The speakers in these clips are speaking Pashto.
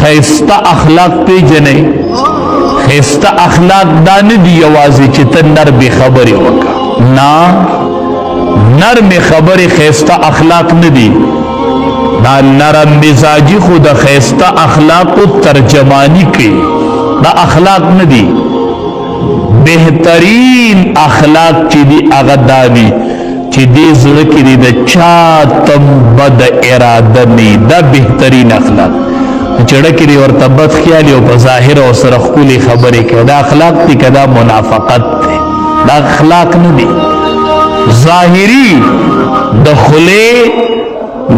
خیستا اخلاق پی جنے خیستا اخلاق دان دی یوازی چی تا نرم خبری وکا نا نرم خبری خیستا اخلاق ندی نا نرم مزاجی خود خیستا اخلاق کو ترجمانی کی دا اخلاق ندی بہترین اخلاق چی دی اغدانی چی دی زلکی دی دا چاتم بد ارادنی دا بہترین اخلاق چڑکی دی ورطا بد خیالی و بظاہر و سرخکولی خبری که دا اخلاق تی که دا منافقت تی دا اخلاق ندی ظاہری دا خلے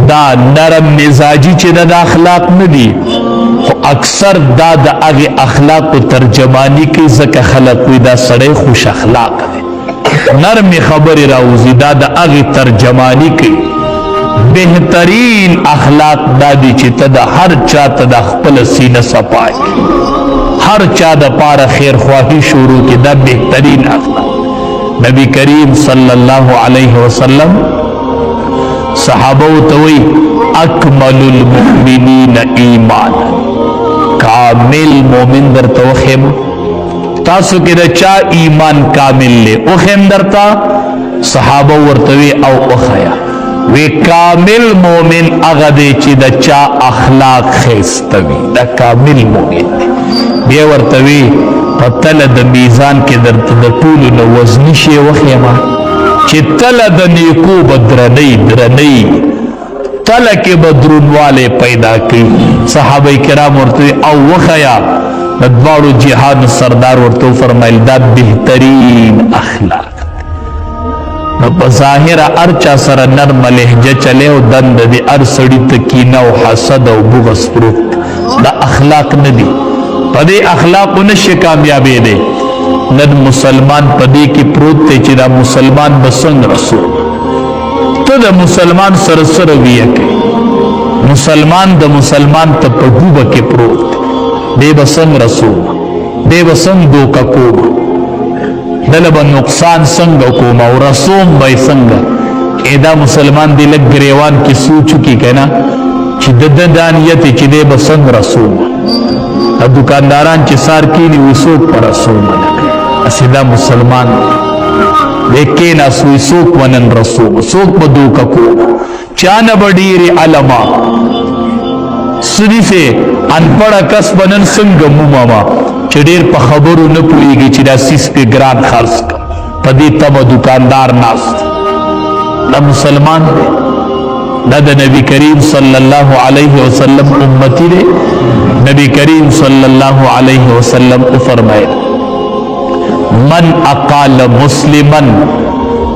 دا نرم مزاجی چی دا اخلاق ندی اکثر دا اغی اخلاق و ترجمانی کی زکا خلقوی دا سڑے خوش اخلاق دی نرم خبر راوزی دا اغی ترجمانی کی بہترین اخلاق دادی چی تا ہر چا تا خپل سینہ سپائی ہر چا دا پارا خیر خواہی شروع کی دا بہترین اخلاق نبی کریم صلی اللہ علیہ وسلم صحابہ توئی اکمل المؤمنین ایمانا کامل مومن در تو خیم تاسو کی دا چا ایمان کامل لے او خیم در تا صحابہ ورطوی او اخیا وی کامل مومن اغدے چی دا چا اخلاق خیستوی دا کامل مومن دے بے ورطوی پتل دا میزان کے در تا طول نو وزنی شے وخیما چی تل دا نیکو بدرنی درنی تل کے بدرون والے پیدا کی صحابہ کرام ورطوی او وخیا ندوارو جہاد سردار ورطو فرمائل دا بہترین اخلاق بظاہر ارچا سر نرم لہجہ چلے و دند دی ارسڑی تکینہ و حسد و بغض پروت دا اخلاق ندی پدے اخلاق نش کامیابی دے ند مسلمان پدے کی پروت تے چی دا مسلمان بسنگ رسول تو دا مسلمان سرسر ویکے مسلمان دا مسلمان تا پدوبہ کے پروت دے بسنگ رسول دے بسنگ دو کا کوم دلبا نقصان سنگ کوما و رسوم بای سنگ ایدا مسلمان دی لگ گریوان کی سوچو کی کہنا چی ددانیتی چی دے بسنگ رسوم دکانداران چی سار کینی ویسوک پر رسوم اسی دا مسلمان دیکھینا سوی سوک ونن رسوم سوک بدو کا کوما چانا بڑیر علما سنی سے انپڑا کس بنن سنگ مماما چڑیر پا خبرو نپوئی گی چی دا سیس پہ گران خرس کا پدی تم دکاندار ناست دا مسلمان دے دا نبی کریم صلی اللہ علیہ وسلم امتی دے نبی کریم صلی اللہ علیہ وسلم فرمائے من اقال مسلمن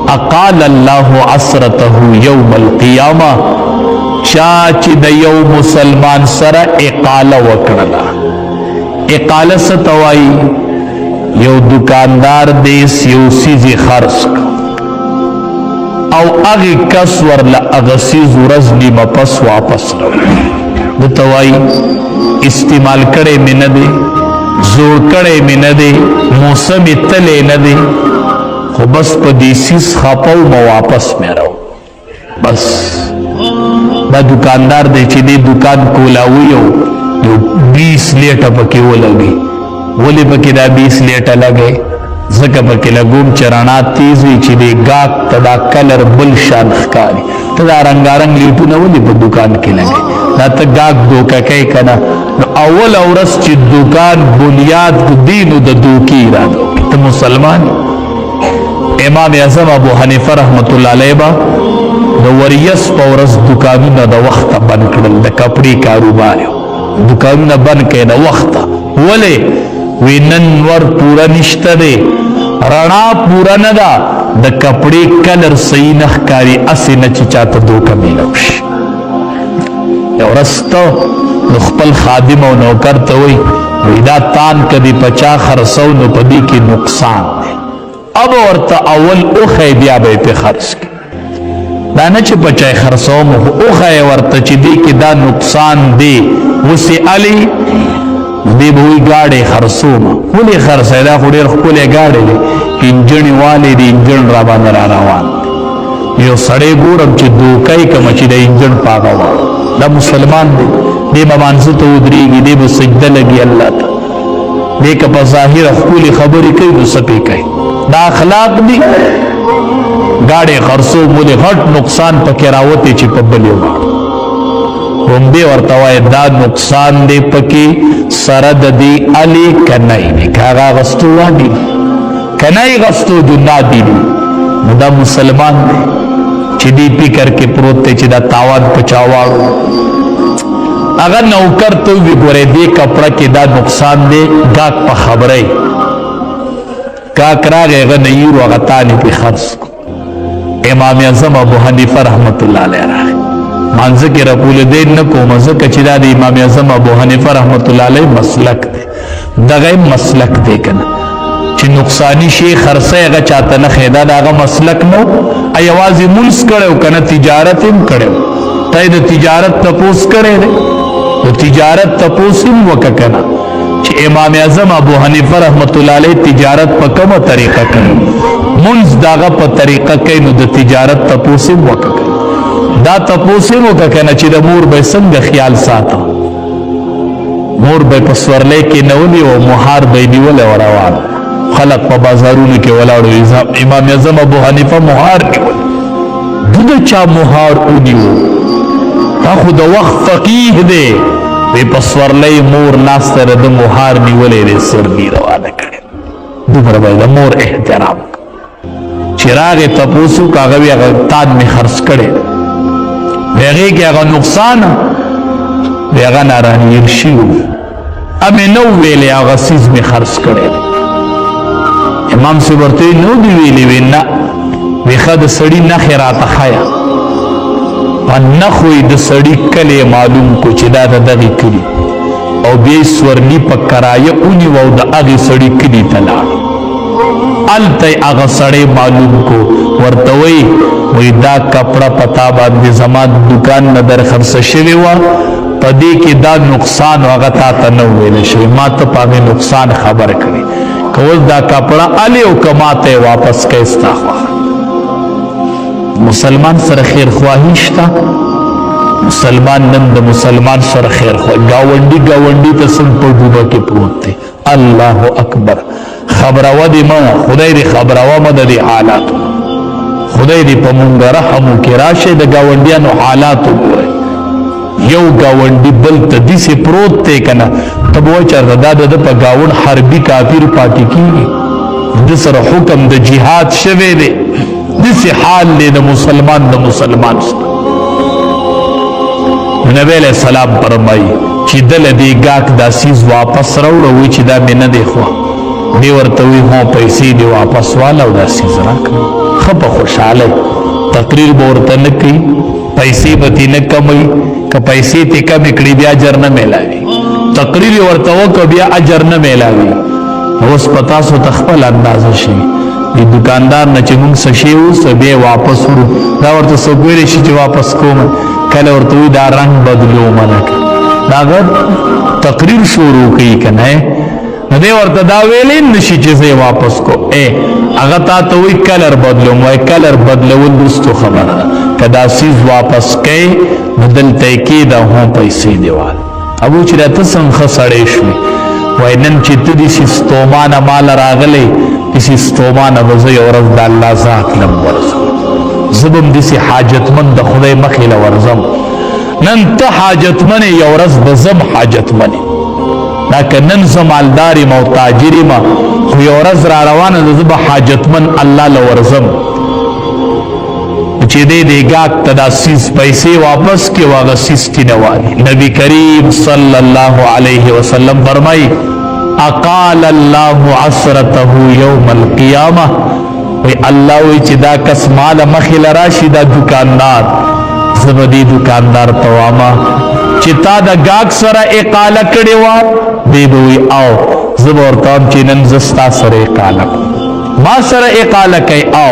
اقال اللہ عصرته یوم القیامہ چاچی دا یو مسلمان سر اقال وکرلا اقال ستوائی یو دکاندار دیس یو سیزی خرس کا او اغی کس ورلا اغسیز رزنی مپس واپس رو دتوائی استعمال کرے میں ندے زور کرے میں ندے موسم تلے ندے خو بس پا دیسیس خاپاو ما واپس میں رو بس دا دکاندار دے چی دے دکان کولاوی ہو 20 لیٹا پکی وہ لگی ولی پکی دا 20 لیٹا لگے زکا پکی لگوم چرانا تیزوی چی دے گاک تدا کلر بل شان خکاری تدا رنگارنگ لیٹو نا ولی پا دکان کی لگے دا تا گاک دوکا کئی کنا اول اورس چی دکان بنیاد دینو دا دوکی ارادو تا مسلمان امام اعظم ابو حنیفہ رحمت اللہ علیہ با دا وریس پورس دکانونا دا وقت بن کرل دا کپڑی کاروباریو دکانونا بن کے دا وقت ولی وی ننور پورا نشتا دے رنا پورا ندا دا کپڑی کلر سینخ کاری اسی نچی چاہتا دوکا میلوش یو رستو نخپل خادم و نوکرتا ہوئی وی دا تان کدی پچا خرسو نو پدی کی نقصان دے اب ورطا اول اوخی بیا بے پی خرس کی دانا چی پچای خرسو مو اوخی ورطا چی دی کی دا نقصان دے وسی علی دی بوئی گاڑے خرسو مو ولی خرسای دا خوڑیر خپولی گاڑے لے انجن والی دی انجن را باندر آروان یو سڑے گورم چی دوکای کم چی دا انجن پاگا ہوا دا مسلمان دی دی به مانځه ته ودرېږي دی به سجده لګي الله ته دی که په ظاهره ښکلې خبرې کوي نو څه پې کوي دا اخلاق دي ګاډې خرڅو مولې غټ نقصان پکې راوتی چې په بلې ولاړ رومبې ورته وایي دا نقصان دی پکې سره د دې الې کنی دی که هغه اغستو واډي کنی غستو جنات دي نو دا مسلمان دی چې دې فکر کې پروت دی چې دا تاوان په چا واړو هغه نوکر ته وی ګورې دې کپړه کې دا نقصان دی ګاک په خبرې ګاک راغی هغه نه یېرو هغه تانې پې خرڅ امام اعظم ابو حنیفه رحمت الله علیه راغی مانځه کې رپول دین نه کومه ځکه چې دا د امام اعظم ابو حنیفه رحمت الله علیه مسلک دی دغه مسلک دی که نه چې نقصانی شی خرڅی هغه چاته نه ښې دا د هغه مسلک نه و یوازې مونځ کړی و که نه تجارت هم کړی و ته یې د تجارت تپوس کړی دی د تجارت تپوس هم وکړه که نه چې امام اعظم ابو حنیفه رحمت الله علیه تجارت په کومه طریقه کوي مونځ د هغه په طریقه کوي نو د تجارت تپوس هم وکړه دا تپوس هم وکړه که نه چې د مور به څنګه خیال ساته مور به په سورلی کې نه ونیو مهار به یې نیولی و روان خلق په بازارونو کې ولاړو امام اعظم ابو حنیفه مهار نیول ده د چا مهار ونیو دا خو د وخت فقیه دی وی په سورلی مور ناسته د مهار نیولی دی سرني روانه کړې دومره به د مور احترام چې راغې تپوس وکړه هغه وی هغه تان مې خرڅ کړی هغې کې هغه نقصان وی هغه نارانیر شوي امې نه وویلې هغه څیز مې خرڅ کړی امام صاحب ورته وی نو دې ویلې وی نه وی ښه د سړي نښې راته ښیه په نښو یې د سړي کلی معلوم کو چې دا د دغې کلي او بیا یې سورلي په کرایه ونیو او د هغې سړي کلي ته لاړ هلته یې هغه سړی معلوم کو ورته وی دا کپړه په تا باندې زما دکان نه در خرڅه شوې وه په دې کې دا نقصان و هغه تا ته نه وویلی شوی ما ته په هغې نقصان خبر کړې که اوس دا کپړه الې او که ما ته یې واپس کوې ستا خوښه مسلمان سره خیرخواهي شته مسلمان نن د مسلمان سره خیرخواهي ګاونډي ته څنګ په ډوبه کې پروت دی الله اکبر خبروه دې مه خدای دې خبروه مه د دې حالاتو خدای دې په مونږ رحم وکړي راشئ د ګاونډیانو حالات وګورئ یو ګاونډي بل ته داسې پروت دی که نه ته به وایې چېرته دا د ده په ګاونډ حربي کافر پاتې کېږي ده سره حکم د جهاد شوی دی داسې حال دی د مسلمان سره نبی علیہ السلام فرمایي چې دله دې ګاک دا سیز واپس راوړه وایي چې دا مې نه دی خوا دی ورته وایي هو پیسې دې واپس واله او دا سیز راکړه ښه په خوشحالۍ تقریر به ورته نه کوي پیسې به ترې نه کموي که پیسې ترې کمې کړي بیا اجر نه میلاوي تقریر یې ورته وکړه بیا اجر نه میلاوي اوس په تاسو ته خپل اندازه شي د دکاندار نه چې موږ څه شی اوس بیا واپس وړو دا ورته څوک ویلی شي چې واپس کوم کله ورته وایي دا رنګ بدلومه لکه دا هغه تقریر شروع کوي که نه نو دی ورته دا ویلی نه شي چې زه یې واپس کو هغه تا ته وایي کلر بدلوم وایي کلر بدلول وروستو خبره ده که دا سیز واپس کوې نو دلته یې کېږده هم پیسې دې واله ابو چې دا ته څنګه ښه سړی شوې وایي نن چې ته داسې ستومانه ماله راغلی داسې ستومانه به زه یو ورځ د الله ذات لم ورځم زه به هم داسې حاجتمند د خدای مخې له ورځم نن ته حاجتمن یې یو ورځ به زه هم حاجتمن یم دا که نن زه مالدار یم او تاجر یم خو یو ورځ را روانه ده زه به حاجتمن الله له ورځم چې دې ګاک ته دا سیز پیسې واپس کړي او هغه سیز ترې والي نبي کریم صلی الله علیه وسلم فرمایي اقال الله عثرته یوم القیامه وی الله وی چې دا کس مال مخې له راشي دا دکاندار زه به دې دکاندار ته وامه چې تا د ګاک سره اقاله کړې وه دی به وی او زه به ورته وایم چې نن زه ستا سره اقاله کوم ما سره اقاله کوي او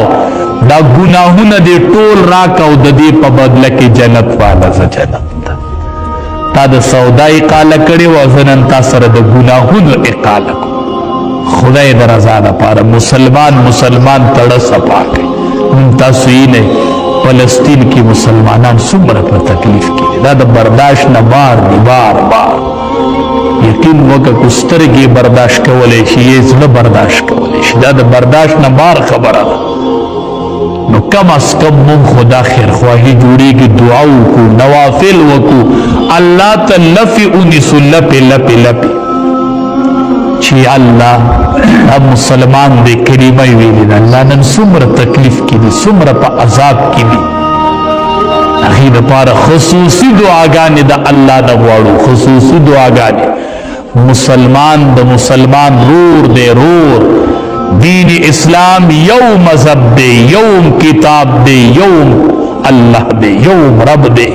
دا ګناهونه دې ټول راکه او د دې په بدله کې جنت واله زه جنت ته تا د سودا اقاله کړې وه زه نن تا سره د ګناهونو اقاله کوم خدای د رضا دپاره مسلمان تړه صفا کوي تاسو یې نه فلسطین کې مسلمانان څومره په تکلیف کې دي دا د برداشت نه بار دي بار وکه کو سترګې برداشت کولی شي یې زړه برداشت کولی شي دا د برداشت نه بار خبره ده نو کم از کم مونږ خو دا خیرخواهي جوړېږي دعا وکړو نوافل وکړو الله ته لپې ونیسو لپې لپې لپې چې الله دا مسلمان دی کلمه یې ویلې ده الله نن څومره تکلیف کې دي څومره په عذاب کې دي هغې دپاره خصوصي دعاګانې د الله نه غواړو خصوصي دعاګانې مسلمان د مسلمان رور دی رور دین اسلام یو مذہب دے یوم کتاب دے یوم اللہ دے یوم رب دے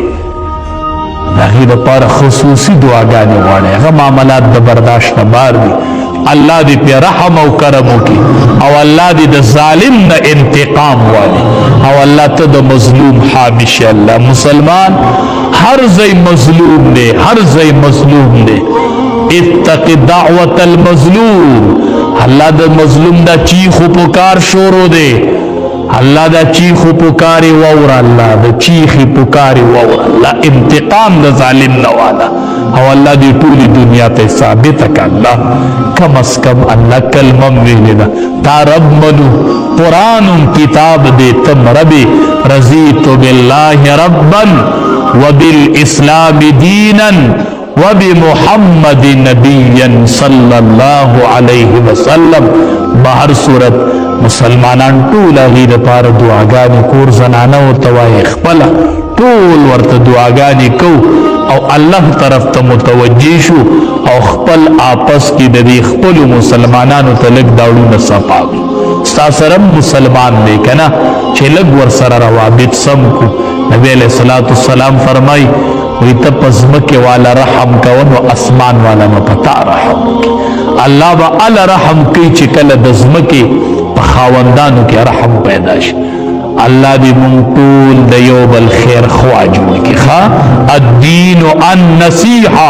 داغی دا پار خصوصی دعاگانے وانے اگر معاملات دا برداشت نبار دی اللہ دی پی رحم و کرمو کی او اللہ دی دا ظالم دا انتقام وانے او اللہ تا دا مظلوم حامیش اللہ مسلمان ہر زی مظلوم دے ہر زی مظلوم دے اتق دعوت المظلوم اللہ دا مظلوم دا چیخ و پکار شورو دے اللہ دا چیخ و پکاری وورا اللہ دا چیخ پکاری وورا اللہ انتقام دا ظالم نوالا او اللہ دی پوری دنیا تے ثابت کا اللہ کم از کم اللہ کلمم ویلی دا تا رب منو قرآن کتاب دے تم ربی رضیت باللہ ربا وبالاسلام دینا وبمحمد نبیا صلی اللہ علیہ وسلم بہر صورت مسلمانان ټول هغې دپاره دعاګانې کور زنانه ورته وایي خپله ټول ورته دعاګانې کوو او الله طرف ته متوجه شو او خپل آپس کې د دې خپلو مسلمانانو ته لږ داړونه صفا کړو ستا سره مسلمان دی که نه چې لږ ورسره روابط سم کړو نبی علیه الصلاة والسلام فرمایي وی تا پزمکے والا رحم کون و اسمان والا مپتا رحم کی اللہ با علا رحم کی چکل دزمکے پخاوندانو کے رحم پیداش اللہ دی منطول دیوب الخیر خواجون کی خواہ الدین النصیحہ